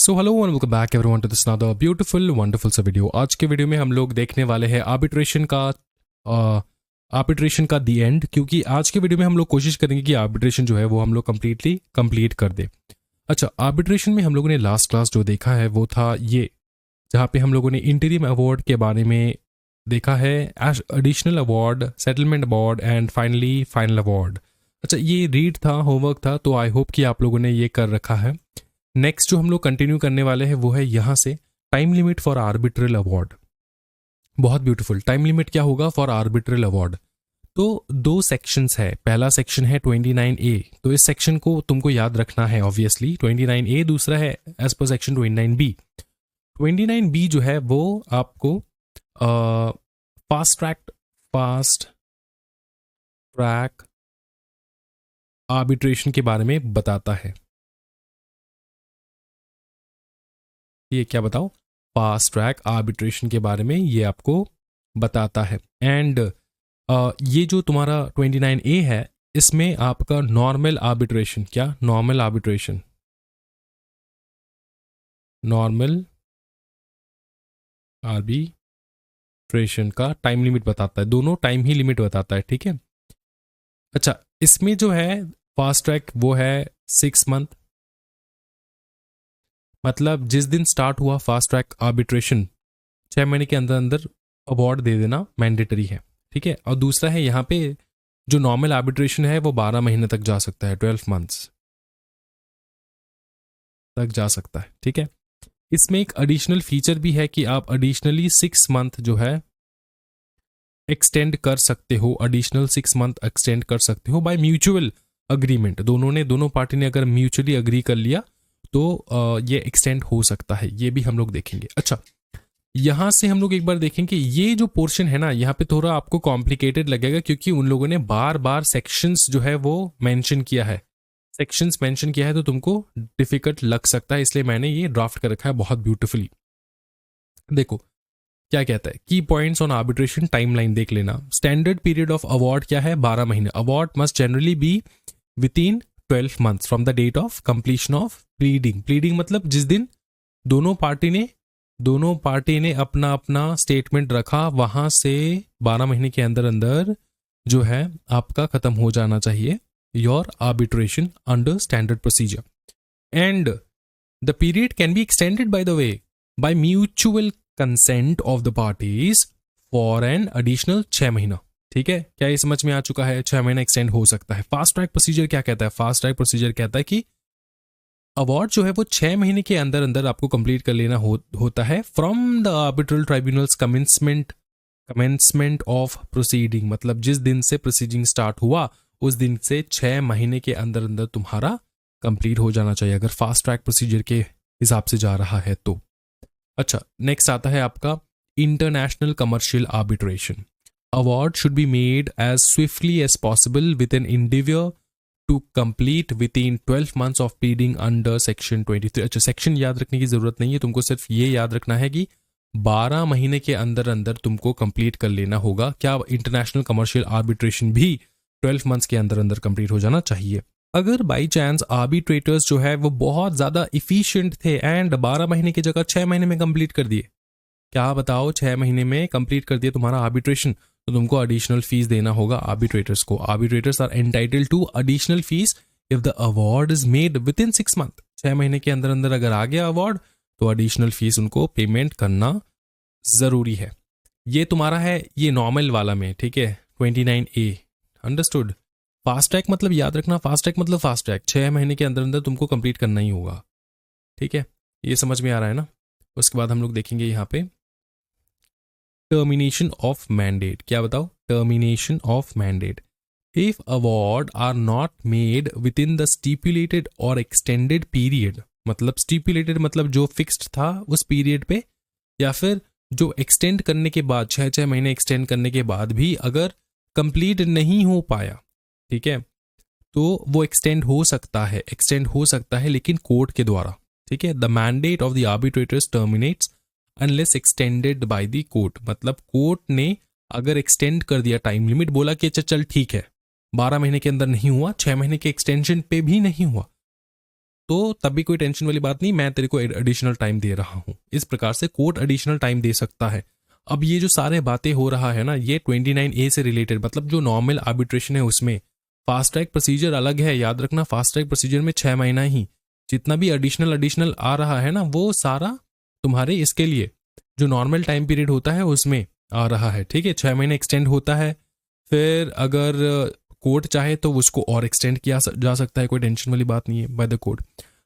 So hello and welcome back everyone to this another beautiful wonderful सा video. आज के video में हम लोग देखने वाले हैं आर्बिट्रेशन का दी एंड, क्योंकि आज के वीडियो में हम लोग कोशिश करेंगे कि आर्बिट्रेशन जो है वो हम लोग कम्प्लीटली कंप्लीट कर दे। अच्छा, आर्बिट्रेशन में हम लोगों ने लास्ट क्लास जो देखा है वो था ये, जहाँ पे हम लोगों ने इंटरिम अवार्ड के बारे में देखा है, additional award, settlement award and finally final award. अच्छा, ये रीड था, होमवर्क था, तो आई होप कि आप लोगों ने ये कर रखा है। नेक्स्ट जो हम लोग कंटिन्यू करने वाले हैं वो है यहाँ से time limit for arbitral award. बहुत ब्यूटीफुल। टाइम लिमिट क्या होगा फॉर आर्बिट्रल अवार्ड? तो दो सेक्शंस है। पहला सेक्शन है 29A, तो इस सेक्शन को तुमको याद रखना है ऑब्वियसली, 29A। दूसरा है एज पर सेक्शन 29B। 29B जो है वो आपको फास्ट ट्रैक आर्बिट्रेशन के बारे में बताता है। ये क्या बताओ? फास्ट ट्रैक आर्बिट्रेशन के बारे में ये आपको बताता है। एंड ये जो तुम्हारा 29A है, इसमें आपका नॉर्मल आर्बिट्रेशन, क्या नॉर्मल आर्बिट्रेशन का टाइम लिमिट बताता है। दोनों टाइम ही लिमिट बताता है, ठीक है। अच्छा, इसमें जो है फास्ट ट्रैक वो है 6 मंथ, मतलब जिस दिन स्टार्ट हुआ फास्ट ट्रैक आर्बिट्रेशन 6 महीने के अंदर अंदर अवार्ड दे देना मैंडेटरी है, ठीक है। और दूसरा है यहाँ पे जो नॉर्मल आर्बिट्रेशन है वो 12 महीने तक जा सकता है, 12 मंथ्स तक जा सकता है, ठीक है। इसमें एक एडिशनल फीचर भी है कि आप एडिशनली 6 मंथ जो है एक्सटेंड कर सकते हो, एडिशनल 6 मंथ एक्सटेंड कर सकते हो बाय म्यूचुअल अग्रीमेंट। दोनों पार्टी ने अगर म्यूचुअली अग्री कर लिया तो ये एक्सटेंड हो सकता है, ये भी हम लोग देखेंगे। अच्छा, यहां से हम लोग एक बार देखेंगे ये जो पोर्शन है ना, यहाँ पे थोड़ा आपको कॉम्प्लिकेटेड लगेगा, क्योंकि उन लोगों ने बार बार सेक्शंस जो है वो मेंशन किया है। सेक्शंस मेंशन किया है तो तुमको डिफिकल्ट लग सकता है, इसलिए मैंने ये ड्राफ्ट कर रखा है बहुत ब्यूटीफुली। देखो क्या कहता है, की पॉइंट्स ऑन आर्बिट्रेशन टाइमलाइन देख लेना। स्टैंडर्ड पीरियड ऑफ अवार्ड क्या है? 12 महीने। Award must generally be within 12 months from the date of completion of pleading मतलब जिस दिन दोनों पार्टी ने अपना अपना स्टेटमेंट रखा, वहां से 12 महीने के अंदर अंदर जो है आपका खत्म हो जाना चाहिए your arbitration under standard procedure. And the period can be extended by the way by mutual consent of the parties for an additional 6 महीना, ठीक है। क्या ये समझ में आ चुका है? 6 महीना एक्सटेंड हो सकता है। फास्ट ट्रैक प्रोसीजर क्या कहता है? फास्ट ट्रैक प्रोसीजर कहता है कि अवार्ड जो है वो 6 महीने के अंदर अंदर आपको कंप्लीट कर लेना होता है from the arbitral tribunals commencement of proceeding, मतलब जिस दिन से प्रोसीडिंग स्टार्ट हुआ उस दिन से 6 महीने के अंदर अंदर तुम्हारा कंप्लीट हो जाना चाहिए, अगर फास्ट ट्रैक प्रोसीजर के हिसाब से जा रहा है तो। अच्छा, नेक्स्ट आता है आपका international commercial arbitration. Award should be made as swiftly as possible with an individual to complete within 12 months of pleading under section 23। अच्छा, सेक्शन याद रखने की जरूरत नहीं है, तुमको सिर्फ ये याद रखना है कि 12 महीने के अंदर अंदर तुमको कंप्लीट कर लेना होगा। क्या? इंटरनेशनल कमर्शियल आर्बिट्रेशन भी 12 मंथ्स के अंदर अंदर कंप्लीट हो जाना चाहिए। अगर बाई चांस आर्बिट्रेटर्स जो है वो बहुत ज्यादा इफिशिएंट थे एंड 12 महीने की जगह 6 महीने में कंप्लीट कर दिए, क्या बताओ, 6 महीने में कंप्लीट कर दिया तुम्हारा आर्बिट्रेशन, तो तुमको एडिशनल फीस देना होगा आर्बिट्रेटर्स को। Arbitrators are entitled to additional fees if the award is made within 6 month. 6 महीने के अंदर अंदर अगर आ गया अवार्ड तो एडिशनल फीस उनको पेमेंट करना जरूरी है। ये तुम्हारा है ये नॉर्मल वाला में, ठीक है, 29A। अंडरस्टूड? फास्ट ट्रैक मतलब याद रखना, फास्ट ट्रैक मतलब फास्ट ट्रैक 6 महीने के अंदर अंदर तुमको कंप्लीट करना ही होगा, ठीक है। ये समझ में आ रहा है ना? उसके बाद हम लोग देखेंगे यहाँ पे टर्मिनेशन ऑफ मैंडेट। क्या बताओ? Termination of mandate. If award are not made within the stipulated और एक्सटेंडेड पीरियड, मतलब स्टिपुलेटेड मतलब जो फिक्स्ड था उस पीरियड पे, या फिर जो एक्सटेंड करने के बाद 6 महीने एक्सटेंड करने के बाद भी अगर कंप्लीट नहीं हो पाया, ठीक है, तो वो एक्सटेंड हो सकता है लेकिन कोर्ट के द्वारा, ठीक है। The mandate of the arbitrators terminates unless extended by the court, मतलब कोर्ट ने अगर एक्सटेंड कर दिया टाइम लिमिट, बोला कि अच्छा चल ठीक है 12 महीने के अंदर नहीं हुआ, 6 महीने के एक्सटेंशन पे भी नहीं हुआ, तो तब भी कोई टेंशन वाली बात नहीं, मैं तेरे को एडिशनल टाइम दे रहा हूँ। इस प्रकार से कोर्ट एडिशनल टाइम दे सकता है। अब ये जो सारे बातें हो रहा है ना, ये 29A से रिलेटेड, मतलब जो नॉर्मल आर्बिट्रेशन है उसमें फास्ट ट्रैक प्रोसीजर अलग है। याद रखना, फास्ट ट्रैक प्रोसीजर में 6 महीना ही, जितना भी एडिशनल आ रहा है ना वो सारा तुम्हारे इसके लिए जो नॉर्मल टाइम पीरियड होता है उसमें आ रहा है। ठीक है, 6 महीने एक्सटेंड होता है। फिर अगर कोर्ट चाहे तो उसको और एक्सटेंड किया जा सकता है, कोई टेंशन वाली बात नहीं है बाय द कोर्ट।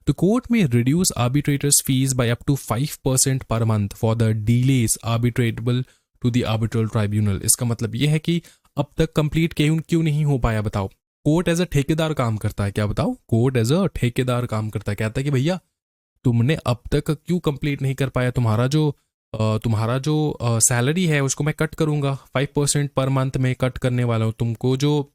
तो कोर्ट में reduce arbitrators fees by up to 5% per month for the delays attributable to the arbitral tribunal. इसका मतलब यह है कि अब तक कंप्लीट क्यों नहीं हो पाया, बताओ। कोर्ट एज अ ठेकेदार काम करता है, क्या बताओ, कोर्ट एज अ ठेकेदार काम करता है। कहता है कि भैया तुमने अब तक क्यों कंप्लीट नहीं कर पाया, तुम्हारा जो सैलरी है उसको मैं कट करूंगा, 5% पर मंथ में कट करने वाला हूं। तुमको जो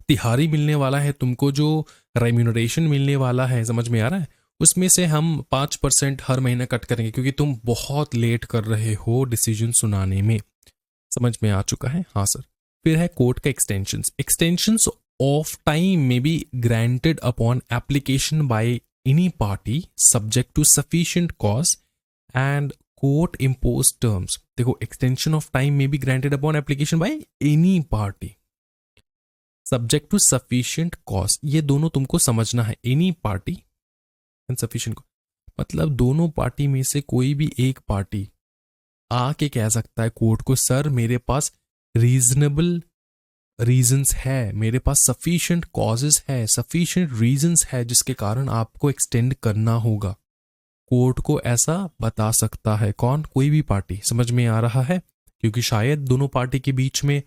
तिहारी मिलने वाला है, तुमको जो रेम्यूनरेशन मिलने वाला है, समझ में आ रहा है, उसमें से हम 5% हर महीना कट करेंगे क्योंकि तुम बहुत लेट कर रहे हो डिसीजन सुनाने में। समझ में आ चुका है? हाँ सर। फिर है कोर्ट का extensions of time may be granted upon application by any party subject to sufficient cause and court impose terms. देखो, extension of time may be granted upon application by any party subject to sufficient cause, ये दोनों तुमको समझना है। Any party and sufficient, मतलब दोनों party में से कोई भी एक पार्टी आके कह सकता है कोर्ट को, सर मेरे पास रीजनेबल रीजंस है, मेरे पास सफिशिएंट कॉजेज है, सफिशिएंट रीजंस है जिसके कारण आपको एक्सटेंड करना होगा। कोर्ट को ऐसा बता सकता है कौन? कोई भी पार्टी। समझ में आ रहा है? क्योंकि शायद दोनों पार्टी के बीच में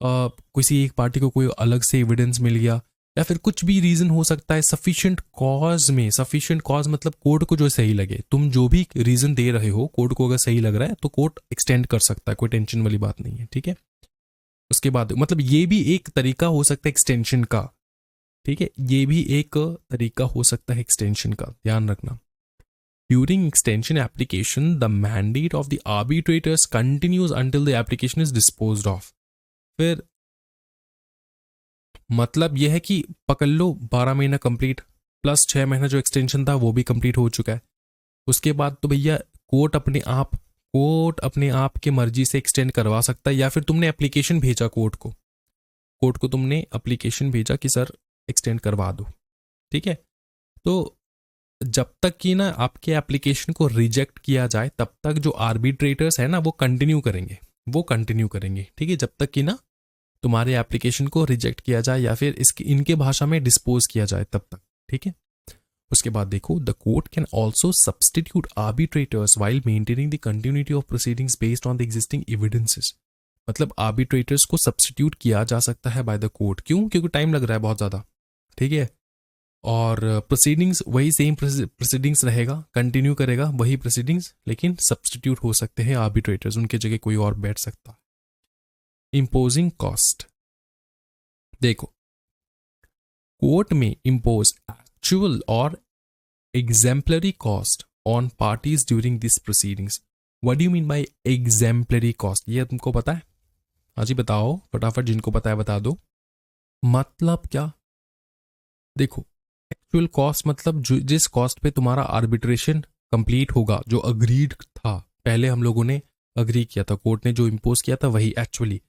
किसी एक पार्टी को कोई अलग से एविडेंस मिल गया, या फिर कुछ भी रीजन हो सकता है। सफिशिएंट कॉज में, सफिशिएंट कॉज मतलब कोर्ट को जो सही लगे, तुम जो भी रीजन दे रहे हो कोर्ट को अगर सही लग रहा है तो कोर्ट एक्सटेंड कर सकता है, कोई टेंशन वाली बात नहीं है। ठीक है, उसके बाद मतलब ये भी एक तरीका हो सकता है एक्सटेंशन का। ठीक है, ये भी एक तरीका हो सकता है एक्सटेंशन का, ध्यान रखना। During extension application the mandate of the arbitrators continues until the application is disposed of. फिर मतलब यह है कि पकड़ लो 12 महीना कंप्लीट प्लस 6 महीना जो एक्सटेंशन था वो भी कंप्लीट हो चुका है। उसके बाद तो भैया कोर्ट अपने आप के मर्जी से एक्सटेंड करवा सकता है, या फिर तुमने एप्लीकेशन भेजा कोर्ट को तुमने एप्लीकेशन भेजा कि सर एक्सटेंड करवा दो। ठीक है, तो जब तक कि ना आपके एप्लीकेशन को रिजेक्ट किया जाए तब तक जो आर्बिट्रेटर्स है ना वो कंटिन्यू करेंगे। ठीक है, जब तक कि ना तुम्हारे एप्लीकेशन को रिजेक्ट किया जाए या फिर इनके भाषा में डिस्पोज किया जाए तब तक। ठीक है, उसके बाद देखो, the court can also substitute arbitrators while maintaining the continuity of proceedings based on the existing evidences. मतलब आर्बिट्रेटर्स को सब्सटीट्यूट किया जा सकता है बाय द कोर्ट। क्यों? क्योंकि टाइम लग रहा है बहुत ज़्यादा। ठीक है, और प्रोसीडिंग्स वही सेम प्रोसीडिंग्स रहेगा, कंटिन्यू करेगा वही प्रोसीडिंग्स, लेकिन सब्सटीट्यूट हो सकते हैं आर्बिट्रेटर्स, उनके जगह कोई और बैठ सकता है। इम्पोजिंग कॉस्ट, देखो कोर्ट में इम्पोज एक्चुअल और exemplary cost on parties during this proceedings. What do you mean by exemplary cost? ये तुमको पता है? हाँ जी बताओ फटाफट, जिनको पता है बता दो। मतलब क्या? देखो, एक्चुअल कॉस्ट मतलब जिस कॉस्ट पे तुम्हारा आर्बिट्रेशन कंप्लीट होगा, जो अग्रीड था, पहले हम लोगों ने अग्री किया था, कोर्ट ने जो इम्पोज किया था वही एक्चुअली।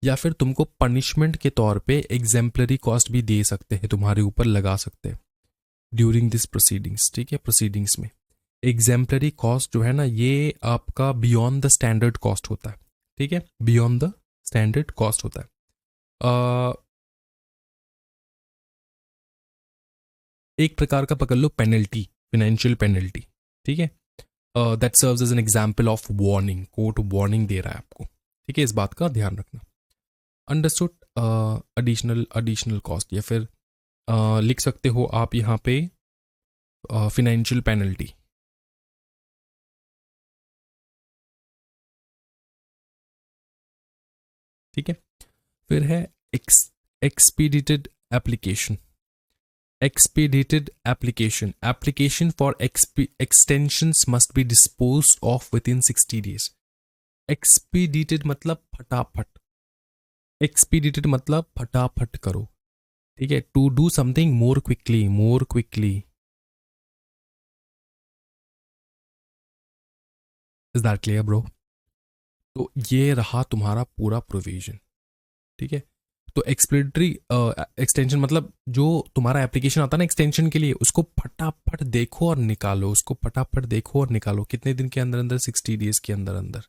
या फिर तुमको पनिशमेंट के तौर पे एग्जेम्पलरी कॉस्ट भी दे सकते हैं, तुम्हारे ऊपर लगा सकते हैं ड्यूरिंग दिस प्रोसीडिंग्स। ठीक है, प्रोसीडिंग्स में एग्जेम्पलरी कॉस्ट जो है ना ये आपका बियॉन्ड द स्टैंडर्ड कॉस्ट होता है। ठीक है, बियॉन्ड द स्टैंडर्ड कॉस्ट होता है। एक प्रकार का पकड़ लो पेनल्टी, फाइनेंशियल पेनल्टी। ठीक है, that serves as an example of warning, court warning दे रहा है आपको। ठीक है, इस बात का ध्यान रखना। अंडरस्टूड। एडिशनल कॉस्ट, या फिर लिख सकते हो आप यहाँ पे फाइनेंशियल पेनल्टी। ठीक है, फिर है एक्सपीडिटेड application. Application for extensions must be disposed of within 60 days. Expedited मतलब फटाफट, expedited मतलब फटाफट करो। ठीक है, to do something more quickly, is that clear bro? तो ये रहा तुम्हारा पूरा प्रोविजन, ठीक है। तो एक्सप्लेनेटरी एक्सटेंशन मतलब जो तुम्हारा एप्लीकेशन आता है ना एक्सटेंशन के लिए, उसको फटाफट देखो और निकालो, उसको फटाफट देखो और निकालो। कितने दिन के अंदर अंदर? 60 डेज के अंदर अंदर,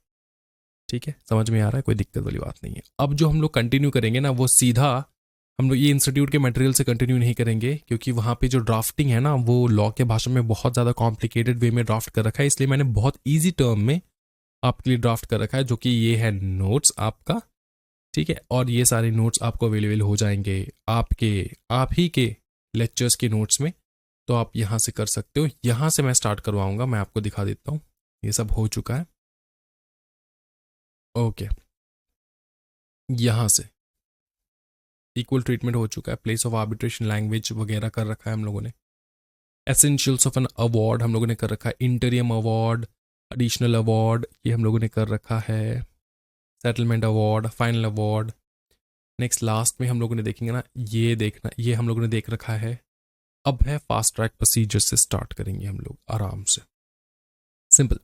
ठीक है। समझ में आ रहा है? कोई दिक्कत वाली बात नहीं है। अब जो हम लोग कंटिन्यू करेंगे ना, वो सीधा हम लोग ये इंस्टीट्यूट के मटेरियल से कंटिन्यू नहीं करेंगे, क्योंकि वहाँ पे जो ड्राफ्टिंग है ना, वो लॉ के भाषा में बहुत ज़्यादा कॉम्प्लिकेटेड वे में ड्राफ्ट कर रखा है, इसलिए मैंने बहुत ईजी टर्म में आपके लिए ड्राफ्ट कर रखा है, जो कि ये है नोट्स आपका, ठीक है। और ये सारे नोट्स आपको अवेलेबल हो जाएंगे आप ही के लेक्चर्स के नोट्स में, तो आप यहाँ से कर सकते हो। यहाँ से मैं स्टार्ट करवाऊंगा, मैं आपको दिखा देता हूँ। ये सब हो चुका है, ओके। यहाँ से इक्वल ट्रीटमेंट हो चुका है, प्लेस ऑफ आर्बिट्रेशन लैंग्वेज वगैरह कर रखा है हम लोगों ने। एसेंशियल्स ऑफ एन अवार्ड हम लोगों ने कर रखा है, इंटरियम अवार्ड, एडिशनल अवार्ड ये हम लोगों ने कर रखा है, settlement award, final award. Next last में हम लोगों ने देखेंगे ना, ये देखना, ये हम लोगों ने देख रखा है। अब है फास्ट ट्रैक प्रोसीजर से स्टार्ट करेंगे हम लोग आराम से, सिंपल।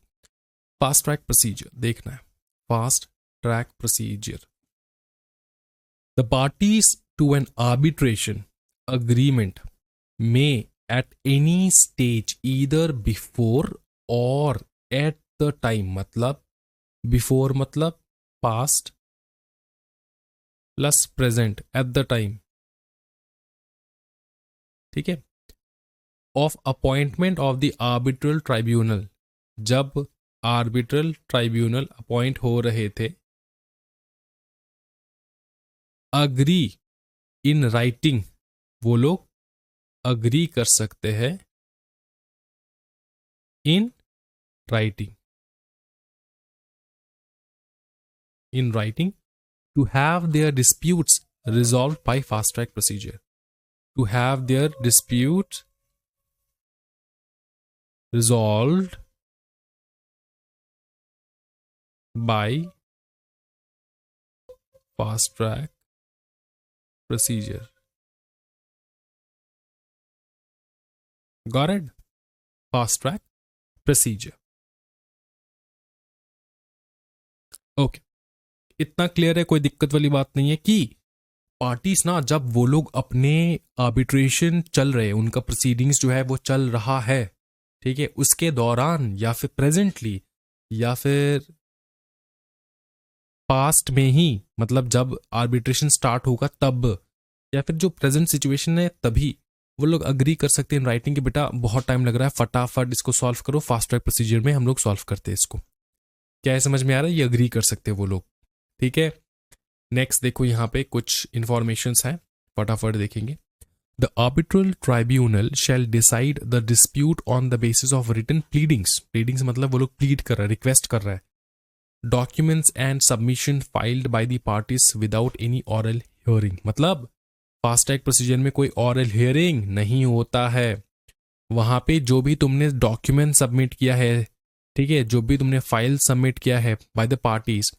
फास्ट ट्रैक प्रोसीजर देखना है, fast track procedure. The parties to an arbitration agreement may at any stage either before or at the time, मतलब before मतलब past plus present at the time, ठीक है, of appointment of the arbitral tribunal, जब arbitral tribunal appoint हो रहे थे, agree in writing, वो लोग अग्री कर सकते हैं in writing, to have their disputes resolved by fast track procedure, to have their disputes resolved by fast track procedure. Got it? Fast track procedure. Okay, इतना clear है, कोई दिक्कत वाली बात नहीं है कि पार्टीज ना, जब वो लोग अपने आर्बिट्रेशन चल रहे हैं, उनका प्रोसीडिंग्स जो है वो चल रहा है, ठीक है, उसके दौरान या फिर प्रेजेंटली या फिर पास्ट में ही, मतलब जब आर्बिट्रेशन स्टार्ट होगा तब, या फिर जो प्रेजेंट सिचुएशन है तभी वो लोग अग्री कर सकते हैं इन राइटिंग कि बेटा बहुत टाइम लग रहा है, फटाफट इसको सॉल्व करो। फास्ट ट्रैक प्रोसीजर में हम लोग सॉल्व करते हैं इसको। क्या है, समझ में आ रहा है? ये अग्री कर सकते हैं वो लोग, ठीक है। नेक्स्ट देखो, यहाँ पे कुछ इंफॉर्मेशंस हैं, फटाफट देखेंगे। The arbitral tribunal shall decide the dispute on the basis of written pleadings, pleadings मतलब वो लोग प्लीड कर रहा है, रिक्वेस्ट कर रहा है, documents and submission filed by the parties without any oral hearing, मतलब फास्ट ट्रैक प्रोसीजर में कोई ऑरल हियरिंग नहीं होता है। वहां पे जो भी तुमने डॉक्यूमेंट सबमिट किया है, ठीक है, जो भी तुमने फाइल सबमिट किया है बाय द पार्टीज,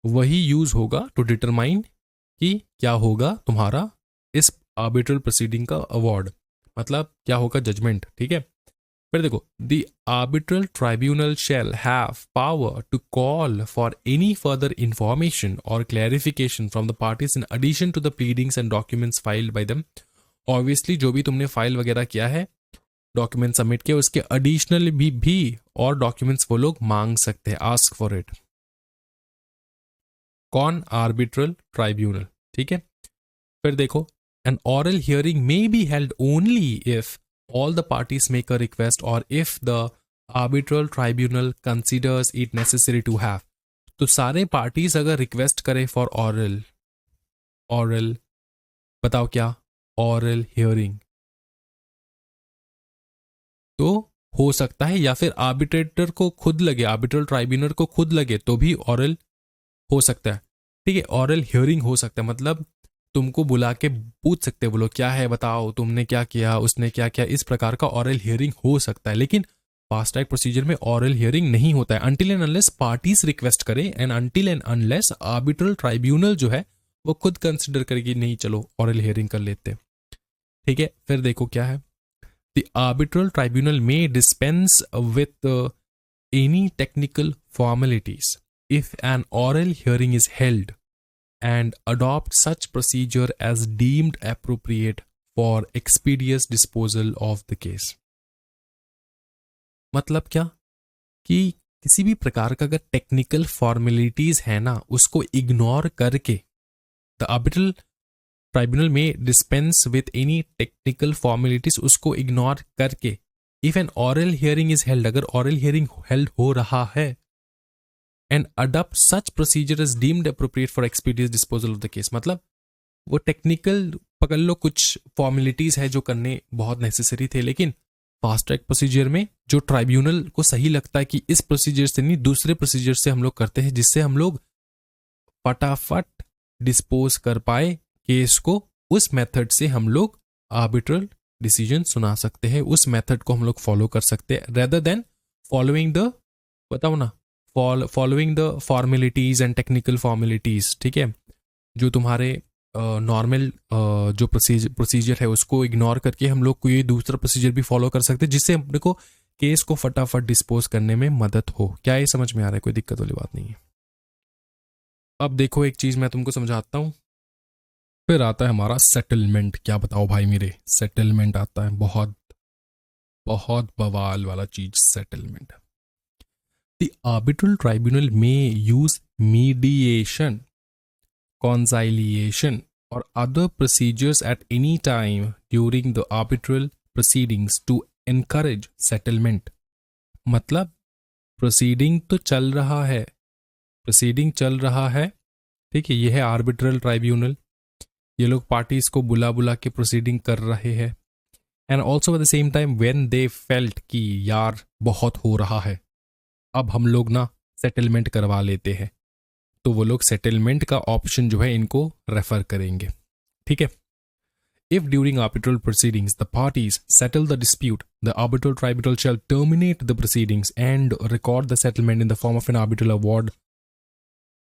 वही यूज होगा टू डिटरमाइन कि क्या होगा तुम्हारा इस आर्बिट्रल प्रोसीडिंग का अवार्ड, मतलब क्या होगा जजमेंट, ठीक है। फिर देखो, the arbitral tribunal shall have power to call for any further information or clarification from the parties in addition to the pleadings and documents filed by them. Obviously जो भी तुमने फाइल वगैरह किया है, डॉक्यूमेंट सबमिट किया, उसके additional भी और डॉक्यूमेंट्स वो लोग मांग सकते हैं, आस्क फॉर इट। कौन? आर्बिट्रल ट्राइब्यूनल, ठीक है। फिर देखो, an oral hearing may be held only if all the parties make a request or if the arbitral tribunal considers it necessary to have। तो सारे पार्टीज अगर रिक्वेस्ट करें for ऑरल बताओ क्या, ऑरल हियरिंग, तो हो सकता है, या फिर आर्बिट्रेटर को खुद लगे, आर्बिट्रल ट्राइब्यूनल को खुद लगे तो भी ऑरल हो सकता है, ठीक है, ऑरल हियरिंग हो सकता है, मतलब तुमको बुला के पूछ सकते बोलो क्या है बताओ, तुमने क्या किया, उसने क्या किया, इस प्रकार का ऑरल हियरिंग हो सकता है। लेकिन फास्ट ट्रैक प्रोसीजर में ऑरल हियरिंग नहीं होता है until and unless parties request करें, and until and unless arbitral tribunal जो है वो खुद कंसिडर करेगी नहीं चलो ऑरल हियरिंग कर लेते, ठीक है। फिर देखो क्या है, द आर्बिट्रल ट्राइब्यूनल में dispense with any technical formalities if an oral hearing is held and adopt such procedure as deemed appropriate for expeditious disposal of the case. मतलब क्या कि किसी भी प्रकार का अगर टेक्निकल फॉर्मेलिटीज है ना, उसको इग्नोर करके द आर्बिट्रल ट्राइब्यूनल में dispense with any technical formalities, उसको इग्नोर करके if an oral hearing is held, अगर ऑरल हियरिंग हेल्ड हो रहा है, and adopt such procedure is deemed appropriate for expeditious disposal of the case. मतलब वो technical पकड़ लो, कुछ फॉर्मेलिटीज है जो करने बहुत नेसेसरी थे, लेकिन फास्ट ट्रैक प्रोसीजर में जो ट्राइब्यूनल को सही लगता है कि इस प्रोसीजर से नहीं दूसरे प्रोसीजर से हम लोग करते हैं, जिससे हम लोग फटाफट डिस्पोज कर पाए केस को, उस मेथड से हम लोग आर्बिट्रल डिसीजन सुना सकते हैं, उस मेथड को हम लोग फॉलो कर सकते हैं, रेदर देन फॉलोइंग द, बताओ ना, following the formalities and technical formalities. ठीक है, जो तुम्हारे नॉर्मल जो प्रोसीजर है उसको इग्नोर करके हम लोग कोई दूसरा प्रोसीजर भी फॉलो कर सकते हैं, जिससे अपने को केस को फटाफट डिस्पोज करने में मदद हो। क्या ये समझ में आ रहा है? कोई दिक्कत वाली बात नहीं है। अब देखो एक चीज मैं तुमको समझाता हूं, फिर आता है हमारा सेटलमेंट। क्या बताओ भाई मेरे, सेटलमेंट आता है, बहुत बहुत बवाल वाला चीज सेटलमेंट। द आर्बिट्रल ट्राइब्यूनल में use mediation, conciliation or other procedures at any time during the arbitral proceedings to encourage settlement। मतलब प्रोसीडिंग तो चल रहा है, प्रोसीडिंग चल रहा है, ठीक है, ये है आर्बिट्रल ट्राइब्यूनल, ये लोग पार्टीज को बुला बुला के प्रोसीडिंग कर रहे हैं, and also at the same time when they felt कि यार बहुत हो रहा है, अब हम लोग ना सेटलमेंट करवा लेते हैं, तो वो लोग सेटलमेंट का ऑप्शन जो है इनको रेफर करेंगे। ठीक है, if during arbitral proceedings the parties settle the dispute, the arbitral tribunal shall terminate the proceedings and record the settlement in the form of an arbitral award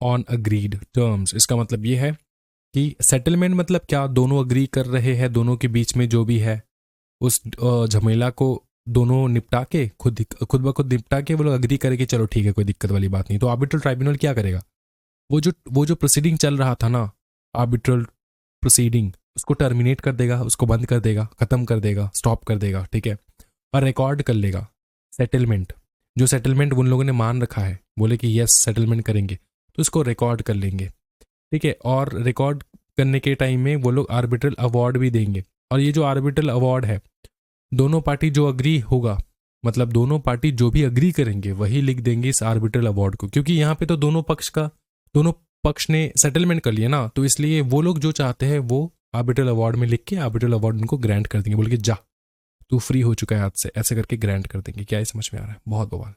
on agreed terms. इसका मतलब ये है कि settlement मतलब क्या, दोनों agree कर रहे हैं, दोनों के बीच में जो भी है उस झमेला को दोनों निपटा के खुद ब खुद निपटा के वो लोग अग्री करेंगे, चलो ठीक है कोई दिक्कत वाली बात नहीं। तो आर्बिट्रल ट्राइब्यूनल क्या करेगा, वो जो प्रोसीडिंग चल रहा था ना, आर्बिट्रल प्रोसीडिंग, उसको टर्मिनेट कर देगा, उसको बंद कर देगा, खत्म कर देगा, स्टॉप कर देगा, ठीक है, और रिकॉर्ड कर लेगा सेटलमेंट, जो सेटलमेंट उन लोगों ने मान रखा है, बोले कि यस सेटलमेंट करेंगे, तो उसको रिकॉर्ड कर लेंगे, ठीक है, और रिकॉर्ड करने के टाइम में वो लोग आर्बिट्रल अवार्ड भी देंगे, और ये जो आर्बिट्रल अवार्ड है, दोनों पार्टी जो अग्री होगा, मतलब दोनों पार्टी जो भी अग्री करेंगे वही लिख देंगे इस आर्बिट्रल अवार्ड को, क्योंकि यहाँ पे तो दोनों पक्ष ने सेटलमेंट कर लिया ना, तो इसलिए वो लोग जो चाहते हैं वो आर्बिट्रल अवार्ड में लिख के आर्बिट्रल अवार्ड उनको ग्रांट कर देंगे, बोल के जा तू फ्री हो चुका है हाथ से, ऐसे करके ग्रांट कर देंगे। क्या ये समझ में आ रहा है? बहुत बवाल।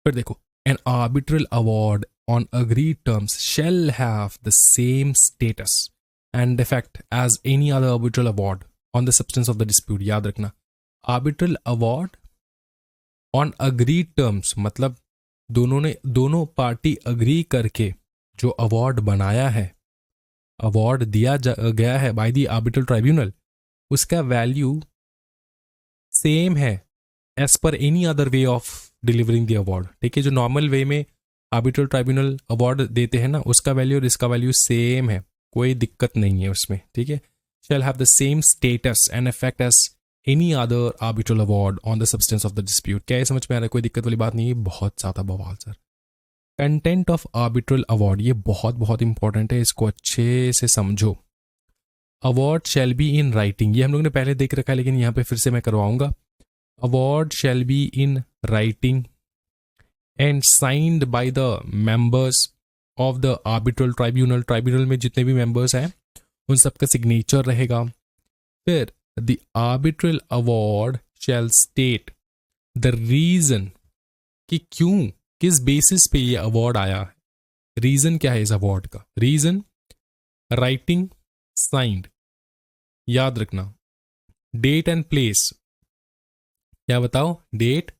फिर देखो, an arbitral award on agreed terms shall have the same status and effect as any other arbitral award on the substance of the dispute. याद रखना, arbitral award on agreed terms मतलब दोनों पार्टी अग्री करके जो award बनाया है, award दिया गया है बाय द आर्बिट्रल ट्राइब्यूनल, उसका वैल्यू सेम है as per any other way of delivering the award. ठीक है, जो नॉर्मल वे में आर्बिट्रल ट्राइब्यूनल अवार्ड देते हैं ना, उसका वैल्यू और इसका वैल्यू सेम है, कोई दिक्कत नहीं है उसमें। ठीक है, shall have the same status and effect as any other arbitral award on the substance of the dispute। क्या ये समझ में आ रहा है? कोई दिक्कत वाली बात नहीं है, बहुत ज़्यादा बवाल sir. Content of arbitral award, ये बहुत बहुत इंपॉर्टेंट है, इसको अच्छे से समझो। Award shall be in writing, ये हम लोग ने पहले देख रखा है, लेकिन यहाँ पे फिर से मैं करवाऊंगा। Award shall be in writing and signed by the members of the arbitral tribunal. Tribunal में जितने भी मेंबर्स हैं उन सबका सिग्नेचर रहेगा। फिर the arbitral award shall state the reason, कि क्यों, किस बेसिस पे ये अवार्ड आया है, रीजन क्या है इस अवार्ड का, रीजन, राइटिंग, साइंड, याद रखना, डेट एंड प्लेस, क्या बताओ, डेट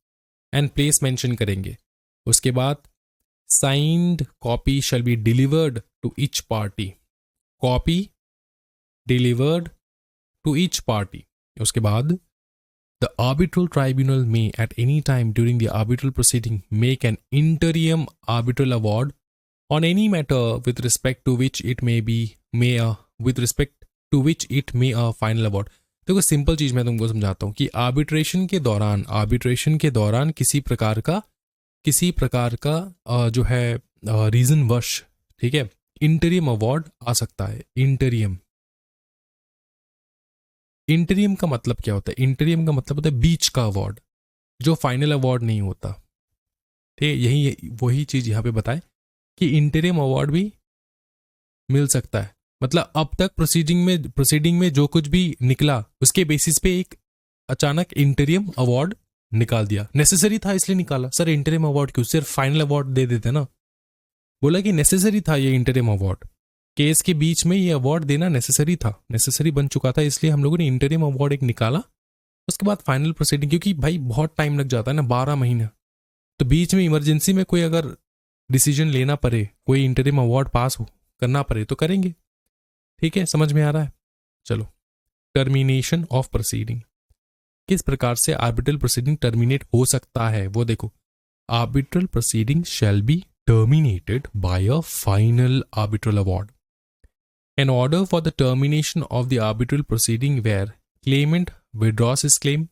एंड प्लेस मेंशन करेंगे। उसके बाद signed copy shall be delivered to each party, copy delivered to each party. उसके बाद The arbitral tribunal may at any time during the arbitral proceeding make an interim arbitral award on any matter with respect to which it may a final award. देखो simple चीज मैं तुमको समझाता हूँ कि arbitration के दौरान किसी प्रकार का जो है रीजन वश, ठीक है, इंटरिम अवार्ड आ सकता है। इंटरिम का मतलब क्या होता है? इंटरिम का मतलब होता है बीच का अवार्ड, जो फाइनल अवार्ड नहीं होता। ठीक है, यही वही चीज यहाँ पे बताए कि इंटरिम अवार्ड भी मिल सकता है। मतलब अब तक प्रोसीडिंग में जो कुछ भी निकला उसके बेसिस पे एक अचानक इंटरिम अवार्ड निकाल दिया। नेसेसरी था इसलिए निकाला। सर इंटरिम अवार्ड क्यों? सिर्फ फाइनल अवार्ड दे देते ना। बोला कि नेसेसरी था ये इंटरिम अवार्ड, केस के बीच में ये अवार्ड देना नेसेसरी बन चुका था, इसलिए हम लोगों ने इंटरिम अवार्ड एक निकाला। उसके बाद फाइनल प्रोसीडिंग, क्योंकि भाई बहुत टाइम लग जाता है ना, 12 महीने, तो बीच में इमरजेंसी में कोई अगर डिसीजन लेना पड़े, कोई इंटरिम अवार्ड पास करना पड़े तो करेंगे। ठीक है, समझ में आ रहा है? चलो, टर्मिनेशन ऑफ प्रोसीडिंग, किस प्रकार से आर्बिट्रल प्रोसीडिंग टर्मिनेट हो सकता है वो देखो। Arbitral proceeding shall be terminated bye a final arbitral award. An order for the termination of the arbitral proceeding where claimant withdraws his claim,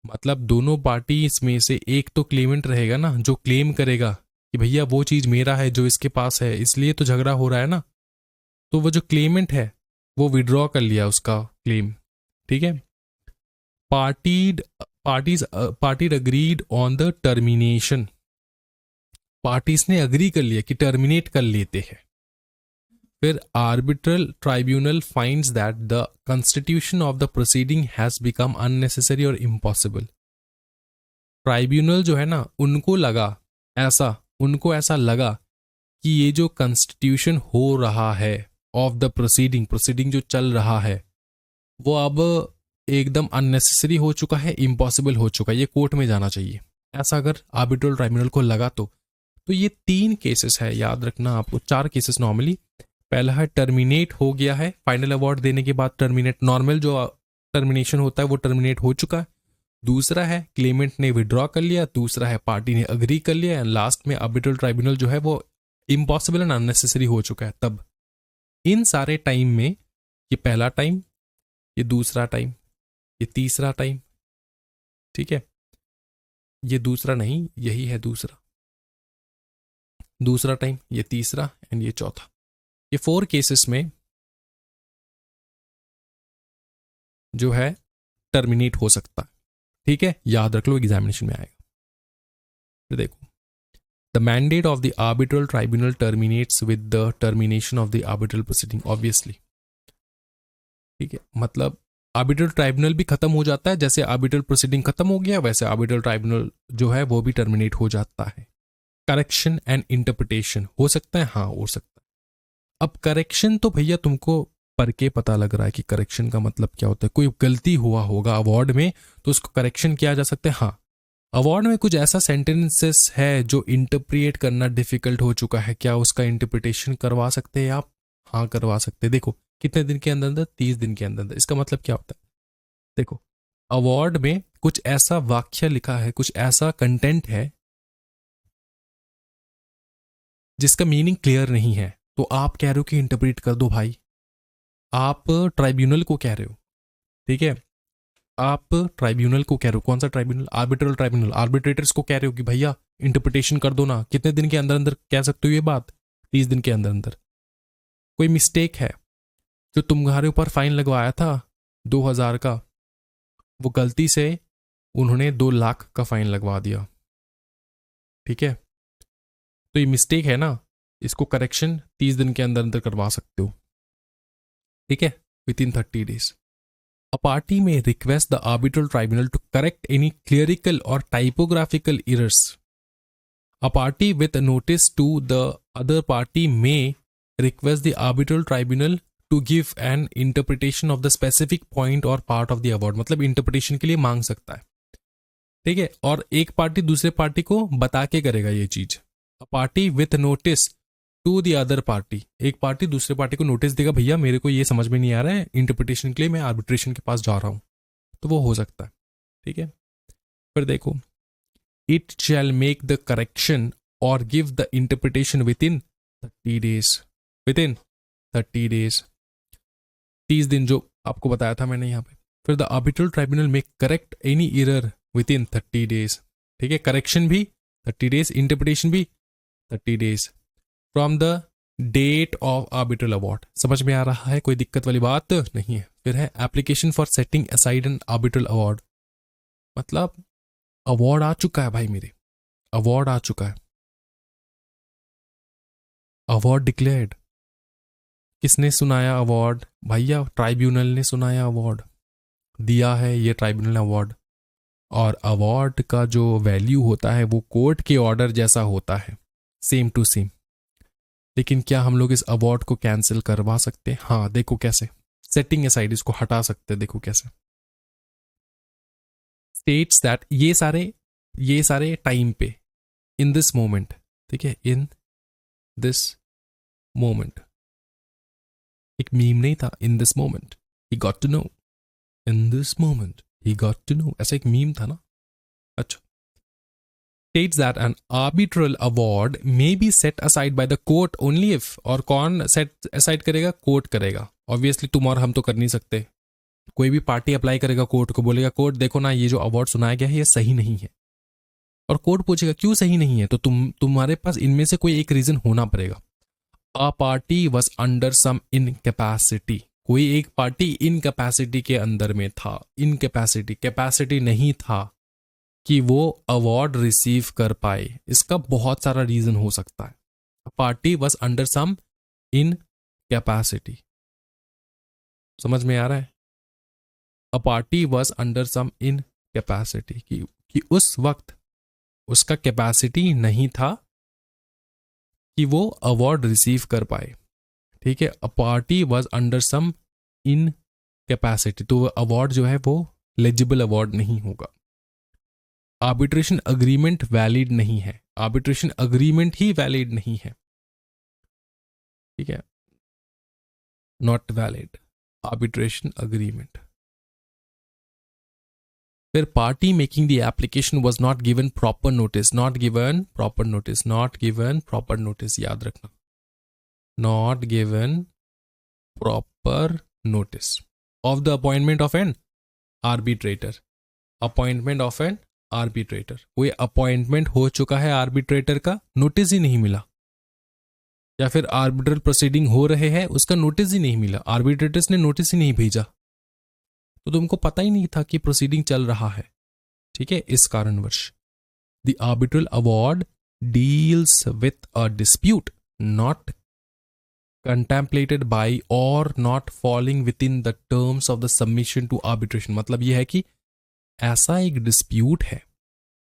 मतलब दोनों पार्टी इसमें से एक तो क्लेमेंट रहेगा ना, जो क्लेम करेगा कि भैया वो चीज मेरा है जो इसके पास है, इसलिए तो झगड़ा हो रहा है ना। तो वो जो क्लेमेंट है वो विड्रॉ कर लिया उसका क्लेम। ठीक है, parties agreed on the termination, parties ने अग्री कर लिया कि टर्मिनेट कर लेते हैं। फिर arbitral tribunal finds that the constitution of the proceeding has become unnecessary और इम्पॉसिबल। ट्राइब्यूनल जो है ना, उनको ऐसा लगा कि ये जो कंस्टिट्यूशन हो रहा है ऑफ द प्रोसीडिंग जो चल रहा है वो अब एकदम अननेसेसरी हो चुका है, इम्पॉसिबल हो चुका है, ये कोर्ट में जाना चाहिए। ऐसा अगर आर्बिट्रल ट्राइब्यूनल को लगा तो ये 3 केसेस है, याद रखना आपको, 4 केसेस नॉर्मली। पहला है टर्मिनेट हो गया है, फाइनल अवार्ड देने के बाद टर्मिनेट, नॉर्मल जो टर्मिनेशन होता है वो टर्मिनेट हो चुका है। दूसरा है क्लेमेंट ने विड्रॉ कर लिया, दूसरा है पार्टी ने अग्री कर लिया, एंड लास्ट में आर्बिट्रल ट्राइब्यूनल जो है वो इम्पॉसिबल एंड अननेसेसरी हो चुका है। तब इन सारे टाइम में ये पहला टाइम, ये दूसरा टाइम, ये तीसरा टाइम, ठीक है, ये दूसरा नहीं, यही है दूसरा टाइम, ये तीसरा एंड ये चौथा, ये 4 केसेस में जो है टर्मिनेट हो सकता है। ठीक है, याद रख लो, एग्जामिनेशन में आएगा। फिर देखो, the mandate of the arbitral tribunal terminates with the termination of the arbitral proceeding, obviously. ठीक है, मतलब आर्बिट्रल ट्राइब्यूनल भी खत्म हो जाता है, जैसे आर्बिट्रल प्रोसीडिंग खत्म हो गया वैसे आर्बिट्रल ट्राइब्यूनल जो है वो भी टर्मिनेट हो जाता है। करेक्शन एंड इंटरप्रिटेशन हो सकता है, हाँ हो सकता है। अब करेक्शन तो भैया तुमको पढ़ के पता लग रहा है कि करेक्शन का मतलब क्या होता है। कोई गलती हुआ होगा अवार्ड में तो उसको करेक्शन किया जा सकता है। हाँ, अवार्ड में कुछ ऐसा सेंटेंसेस है जो इंटरप्रिएट करना डिफिकल्ट हो चुका है, क्या उसका इंटरप्रिटेशन करवा सकते हैं आप? हाँ करवा सकते हैं। देखो कितने दिन के अंदर? 30 दिन के अंदर। इसका मतलब क्या होता है? देखो, अवार्ड में कुछ ऐसा वाक्य लिखा है, कुछ ऐसा कंटेंट है जिसका मीनिंग क्लियर नहीं है, तो आप कह रहे हो कि इंटरप्रेट कर दो भाई। आप ट्राइब्यूनल को कह रहे हो, ठीक है, आप ट्राइब्यूनल को कह रहे हो। कौन सा ट्राइब्यूनल? Arbitral tribunal. आर्बिट्रेटर्स को कह रहे हो कि भैया इंटरप्रिटेशन कर दो ना। कितने दिन के अंदर अंदर कह सकते हो ये बात? 30 दिन के अंदर अंदर। कोई मिस्टेक है, जो तुम्हारे ऊपर फाइन लगवाया था 2000 का, वो गलती से उन्होंने 2 लाख का फाइन लगवा दिया, ठीक है, तो ये मिस्टेक है ना, इसको करेक्शन 30 दिन के अंदर अंदर करवा सकते हो, ठीक है, with in 30 days. A party may request the arbitral tribunal to correct any clerical or typographical errors. A party with a notice to the other party may request the arbitral tribunal to give an interpretation of the specific point or part of the award. मतलब interpretation के लिए मांग सकता है, ठीक है, और एक पार्टी दूसरे पार्टी को बता के करेगा ये चीज। A party with notice to the other party, एक पार्टी दूसरे पार्टी को नोटिस देगा, भैया मेरे को ये समझ में नहीं आ रहा है, इंटरप्रिटेशन के लिए मैं आर्बिट्रेशन के पास जा रहा हूं, तो वो हो सकता है। ठीक है, फिर देखो, it shall make the correction और give the interpretation within 30 days, within 30 days, 30 दिन जो आपको बताया था मैंने यहाँ पे। फिर द आर्बिट्रल ट्राइब्यूनल में correct any error within 30 days, ठीक है, करेक्शन भी 30 डेज, इंटरप्रिटेशन भी 30 days from the date of arbitral award. समझ में आ रहा है, कोई दिक्कत वाली बात नहीं है। फिर है application for setting aside an arbitral award, मतलब अवार्ड आ चुका है भाई मेरे, अवार्ड आ चुका है, अवार्ड डिक्लेयर्ड। किसने सुनाया अवार्ड? भैया ट्राइब्यूनल ने सुनाया अवार्ड, दिया है ये ट्राइब्यूनल ने अवार्ड। और अवार्ड का जो वैल्यू होता है वो कोर्ट के ऑर्डर जैसा होता है, सेम टू सेम। लेकिन क्या हम लोग इस अवार्ड को कैंसिल करवा सकते हैं? हाँ, देखो कैसे, सेटिंग असाइड, इसको हटा सकते हैं, देखो कैसे। स्टेट्स दैट, ये सारे टाइम पे, इन दिस मोमेंट, ठीक है, इन दिस मोमेंट, एक मीम नहीं था, in this moment he got to know, in this moment he got to know, ऐसा एक मीम था ना। अच्छा, states that an arbitral award may be set aside by the court only if, और कौन set aside करेगा? Court करेगा। Obviously तुम और हम तो कर नहीं सकते, कोई भी पार्टी अप्लाई करेगा कोर्ट को, बोलेगा कोर्ट देखो ना ये जो अवार्ड सुनाया गया है ये सही नहीं है, और कोर्ट पूछेगा क्यों सही नहीं है, तो तुम्हारे पास इनमें से कोई एक रीजन होना पड़ेगा। A party was under some incapacity, कोई एक पार्टी इनकैपेसिटी के अंदर में था, इनकैपेसिटी, कैपेसिटी नहीं था कि वो अवार्ड रिसीव कर पाए। इसका बहुत सारा रीजन हो सकता है। Party was under some incapacity, समझ में आ रहा है? A party was under some incapacity, कि उस वक्त उसका कैपेसिटी नहीं था कि वो अवार्ड रिसीव कर पाए, ठीक है। A party was under some incapacity, तो अवार्ड जो है वो लेजिबल अवार्ड नहीं होगा। आर्बिट्रेशन अग्रीमेंट वैलिड नहीं है, आर्बिट्रेशन अग्रीमेंट ही वैलिड नहीं है, ठीक है, नॉट वैलिड आर्बिट्रेशन अग्रीमेंट। फिर party making the application was not given proper notice, not given proper notice, not given proper notice, याद रखना, not given proper notice of the appointment of N arbitrator, appointment of N arbitrator, कोई appointment हो चुका है arbitrator का, notice ही नहीं मिला, या फिर आर्बिट्रल प्रोसीडिंग हो रहे हैं उसका नोटिस ही नहीं मिला, आर्बिट्रेटर्स ने नोटिस ही नहीं भेजा, तो तुमको पता ही नहीं था कि प्रोसीडिंग चल रहा है, ठीक है, इस कारणवश। The arbitral award deals with a dispute not contemplated by or not falling within the terms of the submission to arbitration, मतलब यह है कि ऐसा एक डिस्प्यूट है,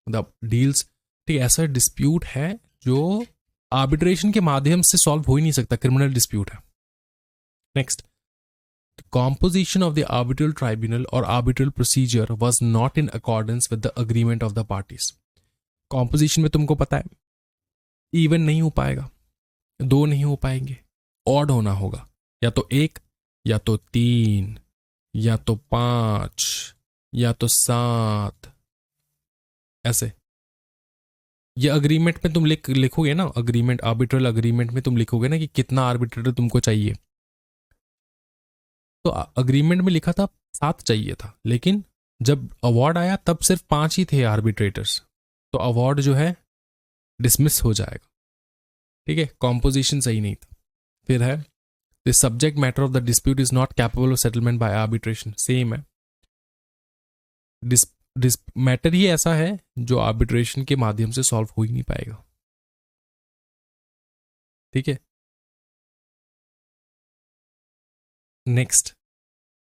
मतलब डील्स, ठीक, ऐसा डिस्प्यूट है जो आर्बिट्रेशन के माध्यम से सॉल्व हो ही नहीं सकता, क्रिमिनल डिस्प्यूट है। Next, composition of the arbitral tribunal or arbitral procedure was not in accordance with the agreement of the parties. Composition में तुमको पता है even नहीं हो पाएगा, दो नहीं हो पाएंगे, odd होना होगा, या तो एक, या तो तीन, या तो पांच, या तो सात, ऐसे। ये अग्रीमेंट में तुम लिखोगे ना, अग्रीमेंट, आर्बिट्रल अग्रीमेंट में तुम लिखोगे ना कि कितना आर्बिट्रेटर तुमको चाहिए, तो अग्रीमेंट में लिखा था 7 चाहिए था, लेकिन जब अवार्ड आया तब सिर्फ 5 ही थे आर्बिट्रेटर्स, तो अवार्ड जो है डिसमिस हो जाएगा, ठीक है, कॉम्पोजिशन सही नहीं था। फिर है the subject matter of the dispute is not capable of settlement by arbitration, same है, मैटर ही ऐसा है जो आर्बिट्रेशन के माध्यम से सॉल्व हो ही नहीं पाएगा, ठीक है। Next,